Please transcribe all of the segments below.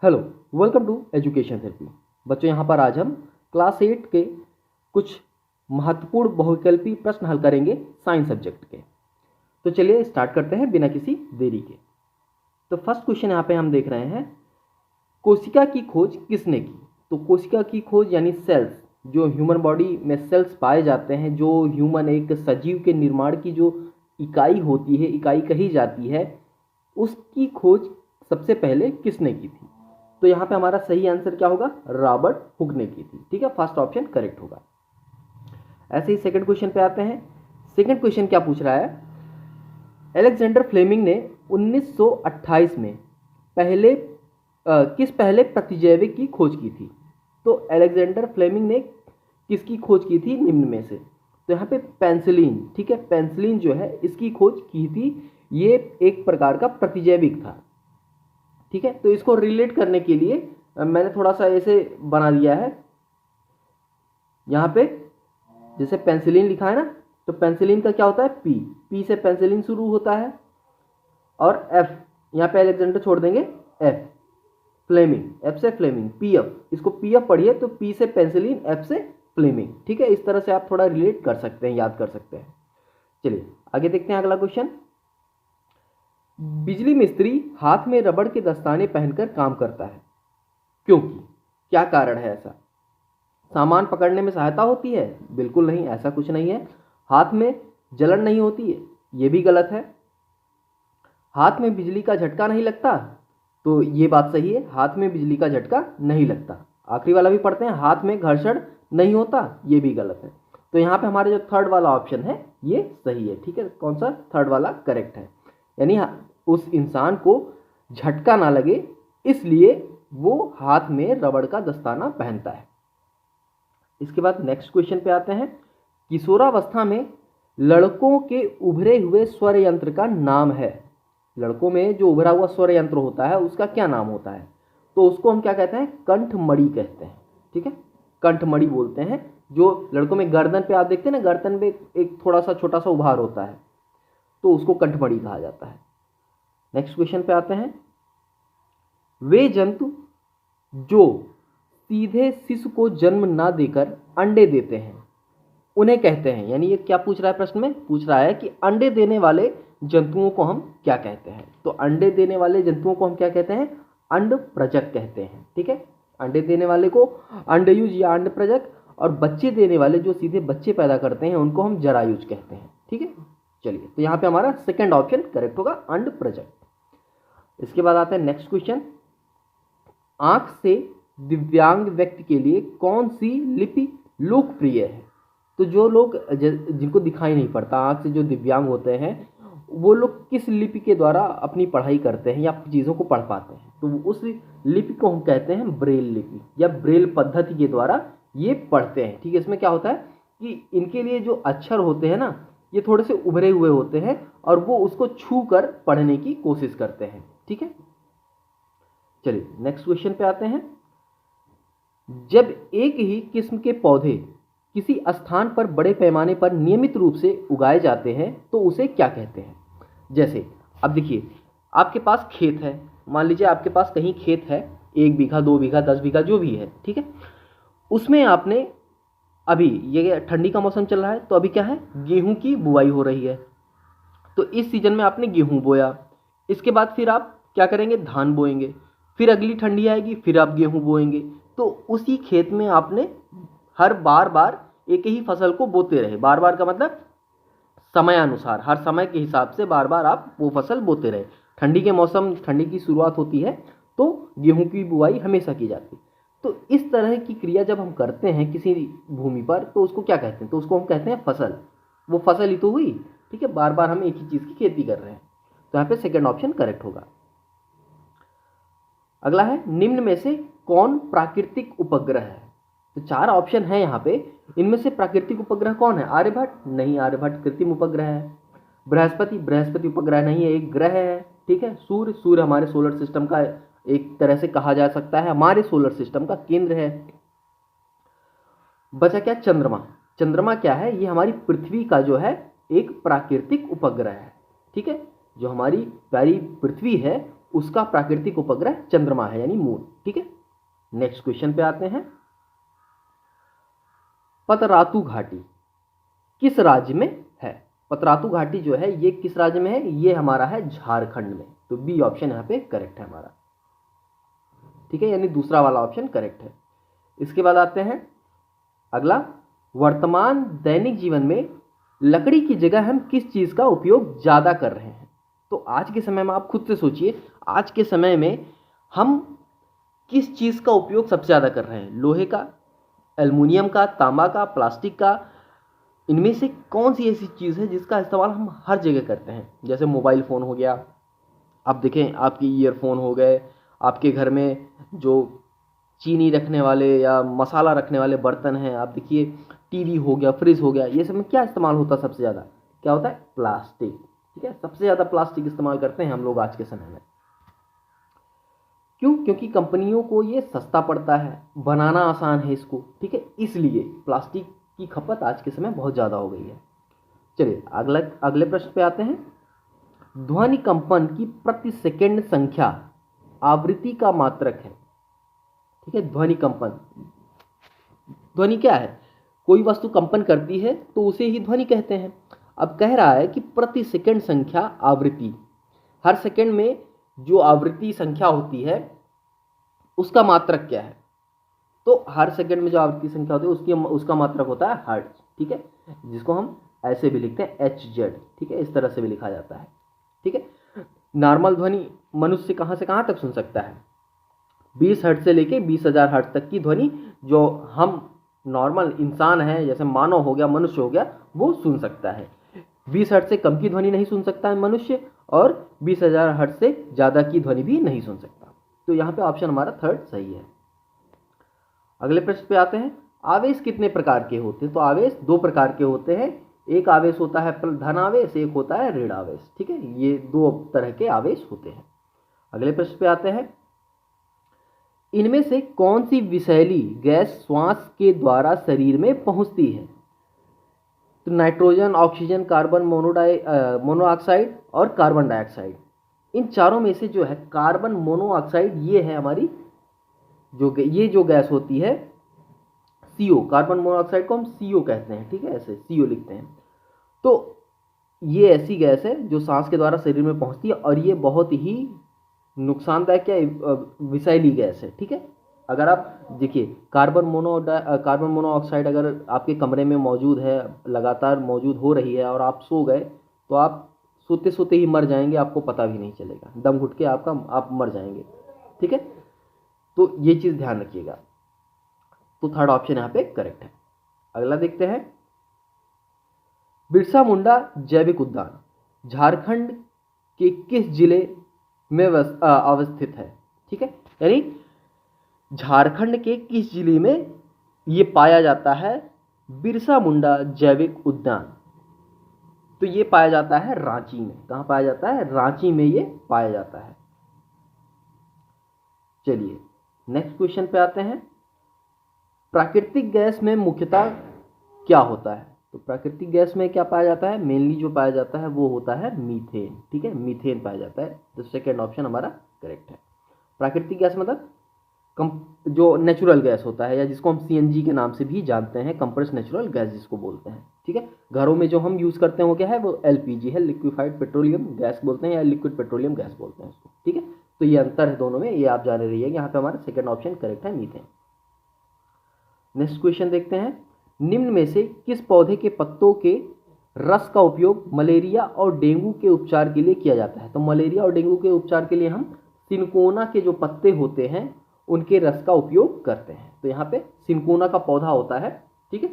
Hello, welcome to education therapy. बच्चों, यहाँ पर आज हम क्लास 8 के कुछ महत्वपूर्ण बहुविकल्पी प्रश्न हल करेंगे साइंस सब्जेक्ट के। तो चलिए स्टार्ट करते हैं बिना किसी देरी के। तो फर्स्ट क्वेश्चन यहाँ पे हम देख रहे हैं, कोशिका की खोज किसने की? तो कोशिका की खोज यानी सेल्स, जो ह्यूमन बॉडी में सेल्स पाए जाते हैं, जो ह्यूमन एक सजीव के निर्माण की जो इकाई होती है, इकाई कही जाती है, उसकी खोज सबसे पहले किसने की थी? तो यहाँ पे हमारा सही आंसर क्या होगा? रॉबर्ट हुक ने की थी। ठीक है, फर्स्ट ऑप्शन करेक्ट होगा। ऐसे ही सेकंड क्वेश्चन पे आते हैं। सेकंड क्वेश्चन क्या पूछ रहा है, अलेक्जेंडर फ्लेमिंग ने 1928 में किस पहले प्रतिजैविक की खोज की थी? तो अलेक्जेंडर फ्लेमिंग ने किसकी खोज की थी निम्न में से? तो यहाँ पे पेंसिलिन, ठीक है, पेंसिलिन जो है इसकी खोज की थी। ये एक प्रकार का प्रतिजैविक था। ठीक है, तो इसको रिलेट करने के लिए मैंने थोड़ा सा ऐसे बना दिया है। यहाँ पे जैसे पेंसिलिन लिखा है ना, तो पेंसिलिन का क्या होता है? पी से पेंसिलिन शुरू होता है, और एफ यहाँ पे अलेक्जेंडर छोड़ देंगे, एफ फ्लेमिंग, एफ से फ्लेमिंग, पी एफ, इसको पी एफ पढ़िए तो पी से पेंसिलिन, एफ से फ्लेमिंग। ठीक है, इस तरह से आप थोड़ा रिलेट कर सकते हैं, याद कर सकते हैं। चलिए आगे देखते हैं अगला क्वेश्चन। बिजली मिस्त्री हाथ में रबड़ के दस्ताने पहनकर काम करता है, क्योंकि क्या कारण है ऐसा? सामान पकड़ने में सहायता होती है? बिल्कुल नहीं, ऐसा कुछ नहीं है। हाथ में जलन नहीं होती है? यह भी गलत है। हाथ में बिजली का झटका नहीं लगता? तो ये बात सही है, हाथ में बिजली का झटका नहीं लगता। आखिरी वाला भी पढ़ते हैं, हाथ में घर्षण नहीं होता, ये भी गलत है। तो यहाँ पे हमारे जो थर्ड वाला ऑप्शन है ये सही है। ठीक है, कौन सा? थर्ड वाला करेक्ट है, यानी उस इंसान को झटका ना लगे इसलिए वो हाथ में रबड़ का दस्ताना पहनता है। इसके बाद नेक्स्ट क्वेश्चन पे आते हैं। किशोरावस्था में लड़कों के उभरे हुए स्वर यंत्र का नाम है। लड़कों में जो उभरा हुआ स्वर यंत्र होता है उसका क्या नाम होता है? तो उसको हम क्या कहते हैं? कंठमणि कहते हैं। ठीक है, कंठमणि बोलते हैं। जो लड़कों में गर्दन पे आप देखते हैं ना, गर्दन पे एक थोड़ा सा छोटा सा उभार होता है, तो उसको कंठमणि कहा जाता है। नेक्स्ट क्वेश्चन पे आते हैं। वे जंतु जो सीधे शिशु को जन्म ना देकर अंडे देते हैं उन्हें कहते हैं, यानी ये क्या पूछ रहा है प्रश्न में? पूछ रहा है कि अंडे देने वाले जंतुओं को हम क्या कहते हैं? तो अंडे देने वाले जंतुओं को हम क्या कहते हैं? अंडप्रजक कहते हैं। ठीक है, अंडे देने वाले को अंडयुज या अंडप्रजक, और बच्चे देने वाले जो सीधे बच्चे पैदा करते हैं उनको हम जरायुज कहते हैं। ठीक है, चलिए तो यहाँ पे हमारा सेकंड ऑप्शन करेक्ट होगा, अंडप्रजक। इसके बाद आता है नेक्स्ट क्वेश्चन। आंख से दिव्यांग व्यक्ति के लिए कौन सी लिपि लोकप्रिय है? तो जो लोग जिनको दिखाई नहीं पड़ता, आंख से जो दिव्यांग होते हैं, वो लोग किस लिपि के द्वारा अपनी पढ़ाई करते हैं या चीज़ों को पढ़ पाते हैं? तो उस लिपि को हम कहते हैं ब्रेल लिपि, या ब्रेल पद्धति के द्वारा ये पढ़ते हैं। ठीक है, इसमें क्या होता है कि इनके लिए जो अक्षर होते हैं ना, ये थोड़े से उभरे हुए होते हैं और वो उसको छू कर पढ़ने की कोशिश करते हैं। ठीक है, चलिए नेक्स्ट क्वेश्चन पे आते हैं। जब एक ही किस्म के पौधे किसी स्थान पर बड़े पैमाने पर नियमित रूप से उगाए जाते हैं तो उसे क्या कहते हैं? जैसे अब देखिए, आपके पास खेत है, मान लीजिए आपके पास कहीं खेत है, 1 बीघा 2 बीघा 10 बीघा जो भी है। ठीक है, उसमें आपने अभी ये ठंडी का मौसम चल रहा है तो अभी क्या है? गेहूं की बुआई हो रही है। तो इस सीजन में आपने गेहूं बोया, इसके बाद फिर आप क्या करेंगे? धान बोएंगे, फिर अगली ठंडी आएगी फिर आप गेहूं बोएंगे। तो उसी खेत में आपने हर बार एक ही फसल को बोते रहे। बार बार का मतलब समयानुसार, हर समय के हिसाब से बार बार आप वो फसल बोते रहे। ठंडी के मौसम, ठंडी की शुरुआत होती है तो गेहूं की बुआई हमेशा की जाती है। तो इस तरह की क्रिया जब हम करते हैं किसी भूमि पर तो उसको क्या कहते हैं? तो उसको हम कहते हैं फसल। वो फसल ही तो हुई। ठीक है, बार बार हम एक ही चीज़ की खेती कर रहे हैं, तो यहाँ पे सेकेंड ऑप्शन करेक्ट होगा। अगला है, निम्न में से कौन प्राकृतिक उपग्रह है? तो 4 ऑप्शन है यहाँ पे, इनमें से प्राकृतिक उपग्रह कौन है? आर्यभट्ट? नहीं, आर्यभट्ट कृत्रिम उपग्रह है। बृहस्पति? बृहस्पति उपग्रह नहीं है, एक ग्रह है। ठीक है, सूर्य? सूर्य हमारे सोलर सिस्टम का एक तरह से कहा जा सकता है, हमारे सोलर सिस्टम का केंद्र है। बचा क्या? चंद्रमा। चंद्रमा क्या है? ये हमारी पृथ्वी का जो है एक प्राकृतिक उपग्रह है। ठीक है, जो हमारी प्यारी पृथ्वी है उसका प्राकृतिक उपग्रह चंद्रमा है, यानी मून। ठीक है, नेक्स्ट क्वेश्चन पे आते हैं। पतरातू घाटी किस राज्य में है? पतरातू घाटी जो है ये किस राज्य में है? ये हमारा है झारखंड में। तो बी ऑप्शन यहाँ पे करेक्ट है हमारा। ठीक है, यानी दूसरा वाला ऑप्शन करेक्ट है। इसके बाद आते हैं अगला, वर्तमान दैनिक जीवन में लकड़ी की जगह हम किस चीज का उपयोग ज्यादा कर रहे हैं? तो आज के समय में आप खुद से सोचिए, आज के समय में हम किस चीज का उपयोग सबसे ज्यादा कर रहे हैं? लोहे का, एल्युमिनियम का, तांबा का, प्लास्टिक का? इनमें से कौन सी ऐसी चीज है जिसका इस्तेमाल हम हर जगह करते हैं? जैसे मोबाइल फोन हो गया, आप देखें आपके ईयरफोन हो गए, आपके घर में जो चीनी रखने वाले या मसाला रखने वाले बर्तन हैं, आप देखिए टीवी हो गया, फ्रिज हो गया, ये सब में क्या इस्तेमाल होता है सबसे ज़्यादा? क्या होता है? प्लास्टिक। ठीक है, सबसे ज़्यादा प्लास्टिक इस्तेमाल करते हैं हम लोग आज के समय में। क्यों? क्योंकि कंपनियों को ये सस्ता पड़ता है, बनाना आसान है इसको। ठीक है, इसलिए प्लास्टिक की खपत आज के समय बहुत ज़्यादा हो गई है। चलिए अगले प्रश्न पे आते हैं। ध्वनि कंपन की प्रति सेकंड संख्या आवृत्ति का मात्रक है। ठीक है, ध्वनि कंपन, ध्वनि क्या है? कोई वस्तु कंपन करती है तो उसे ही ध्वनि कहते हैं। अब कह रहा है कि प्रति सेकंड संख्या आवृत्ति, हर सेकंड में जो आवृत्ति संख्या होती है उसका मात्रक क्या है? तो हर सेकंड में जो आवृत्ति संख्या होती है उसका मात्रक होता है हर्ट्ज। ठीक है, जिसको हम ऐसे भी लिखते हैं HZ। ठीक है, इस तरह से भी लिखा जाता है। ठीक है, नॉर्मल ध्वनि मनुष्य कहाँ से कहाँ तक सुन सकता है? 20 हर्ट्ज से लेके 20,000 हर्ट्ज तक की ध्वनि जो हम नॉर्मल इंसान है, जैसे मानव हो गया, मनुष्य हो गया, वो सुन सकता है। 20 हर्ट्ज से कम की ध्वनि नहीं सुन सकता है मनुष्य, और 20,000 हर्ट्ज से ज़्यादा की ध्वनि भी नहीं सुन सकता। तो यहाँ पे ऑप्शन हमारा थर्ड सही है। अगले प्रश्न पे आते हैं। आवेश कितने प्रकार के होते हैं? तो आवेश 2 प्रकार के होते हैं। एक आवेश होता है धन आवेश, एक होता है ऋण आवेश। ठीक है, ये 2 तरह के आवेश होते हैं। अगले प्रश्न पे आते हैं। इनमें से कौन सी विषैली गैस श्वास के द्वारा शरीर में पहुंचती है? तो नाइट्रोजन, ऑक्सीजन, कार्बन मोनोऑक्साइड और कार्बन डाइऑक्साइड। इन चारों में से जो है कार्बन मोनोऑक्साइड, ये है हमारी जो गैस होती है CO, कार्बन मोनोऑक्साइड को हम CO कहते हैं। ठीक है, ऐसे CO लिखते हैं। तो ये ऐसी गैस है जो सांस के द्वारा शरीर में पहुंचती है, और ये बहुत ही नुकसानदायक या विषैली गैस है। ठीक है, अगर आप देखिए कार्बन मोनोऑक्साइड अगर आपके कमरे में मौजूद है, लगातार मौजूद हो रही है, और आप सो गए, तो आप सोते सोते ही मर जाएंगे, आपको पता भी नहीं चलेगा, दम घुट के आप मर जाएंगे। ठीक है, तो ये चीज़ ध्यान रखिएगा। तो थर्ड ऑप्शन यहाँ पे करेक्ट है। अगला देखते हैं। बिरसा मुंडा जैविक उद्यान झारखंड के किस जिले में अवस्थित है? ठीक है, यानी झारखंड के किस जिले में ये पाया जाता है बिरसा मुंडा जैविक उद्यान? तो ये पाया जाता है रांची में। कहाँ पाया जाता है? रांची में ये पाया जाता है। चलिए नेक्स्ट क्वेश्चन पे आते हैं। प्राकृतिक गैस में मुख्यतः क्या होता है? तो प्राकृतिक गैस में क्या पाया जाता है? मेनली जो पाया जाता है वो होता है मीथेन। ठीक है, मीथेन पाया जाता है। तो सेकेंड ऑप्शन हमारा करेक्ट है। प्राकृतिक गैस मतलब जो नेचुरल गैस होता है, या जिसको हम CNG के नाम से भी जानते हैं, कंप्रेस नेचुरल गैस जिसको बोलते हैं। ठीक है, घरों में जो हम यूज़ करते हैं वो क्या है? वो LPG है, लिक्विफाइड पेट्रोलियम गैस बोलते हैं, या लिक्विड पेट्रोलियम गैस बोलते हैं उसको। ठीक है, तो ये अंतर है दोनों में, ये आप जाने रहिए। यहाँ पे हमारा सेकेंड ऑप्शन करेक्ट है, मीथेन। नेक्स्ट क्वेश्चन देखते हैं। निम्न में से किस पौधे के पत्तों के रस का उपयोग मलेरिया और डेंगू के उपचार के लिए किया जाता है? तो मलेरिया और डेंगू के उपचार के लिए हम सिनकोना के जो पत्ते होते हैं उनके रस का उपयोग करते हैं। तो यहाँ पे सिनकोना का पौधा होता है। ठीक है,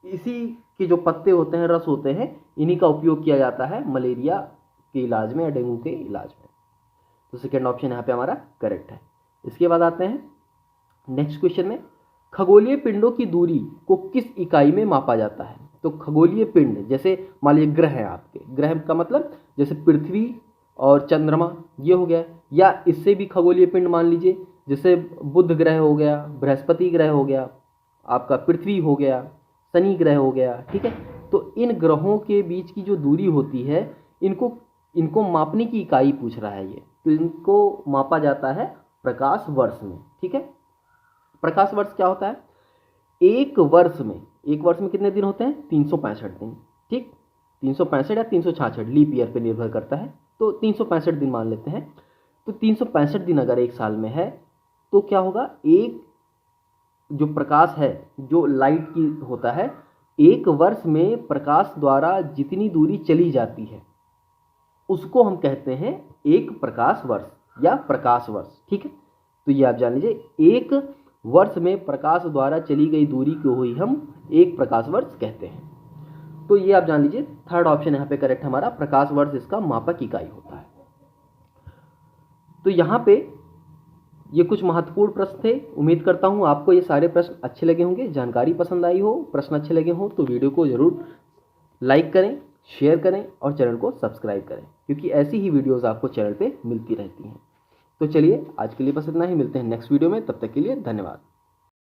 इसी के जो पत्ते होते हैं, रस होते हैं, इन्हीं का उपयोग किया जाता है मलेरिया के इलाज में या डेंगू के इलाज में। तो सेकेंड ऑप्शन यहाँ पे हमारा करेक्ट है। इसके बाद आते हैं नेक्स्ट क्वेश्चन में। खगोलीय पिंडों की दूरी को किस इकाई में मापा जाता है? तो खगोलीय पिंड, जैसे मान लीजिए ग्रह है आपके, ग्रह का मतलब जैसे पृथ्वी और चंद्रमा ये हो गया, या इससे भी खगोलीय पिंड मान लीजिए, जैसे बुध ग्रह हो गया, बृहस्पति ग्रह हो गया, आपका पृथ्वी हो गया, शनि ग्रह हो गया। ठीक है, तो इन ग्रहों के बीच की जो दूरी होती है, इनको इनको मापने की इकाई पूछ रहा है ये, तो इनको मापा जाता है प्रकाश वर्ष में। ठीक है, प्रकाश वर्ष क्या होता है? एक वर्ष में कितने दिन होते हैं? 365 दिन। ठीक, 365 या 366, लीप ईयर पे निर्भर करता है, तो 365 दिन मान लेते हैं। तो 365 दिन अगर एक साल में है तो क्या होगा? एक जो प्रकाश है, जो लाइट की होता है, एक वर्ष में प्रकाश द्वारा जितनी दूरी चली जाती है उसको हम कहते हैं एक प्रकाश वर्ष या प्रकाश वर्ष। ठीक है, तो ये आप जान लीजिए, एक वर्ष में प्रकाश द्वारा चली गई दूरी को ही हम एक प्रकाश वर्ष कहते हैं। तो ये आप जान लीजिए, थर्ड ऑप्शन यहाँ पे करेक्ट हमारा, प्रकाश वर्ष इसका मापक इकाई होता है। तो यहाँ पे ये कुछ महत्वपूर्ण प्रश्न थे। उम्मीद करता हूँ आपको ये सारे प्रश्न अच्छे लगे होंगे, जानकारी पसंद आई हो, प्रश्न अच्छे लगे हो तो वीडियो को ज़रूर लाइक करें, शेयर करें और चैनल को सब्सक्राइब करें, क्योंकि ऐसी ही वीडियोस आपको चैनल पे मिलती रहती हैं। तो चलिए आज के लिए बस इतना ही, मिलते हैं नेक्स्ट वीडियो में, तब तक के लिए धन्यवाद।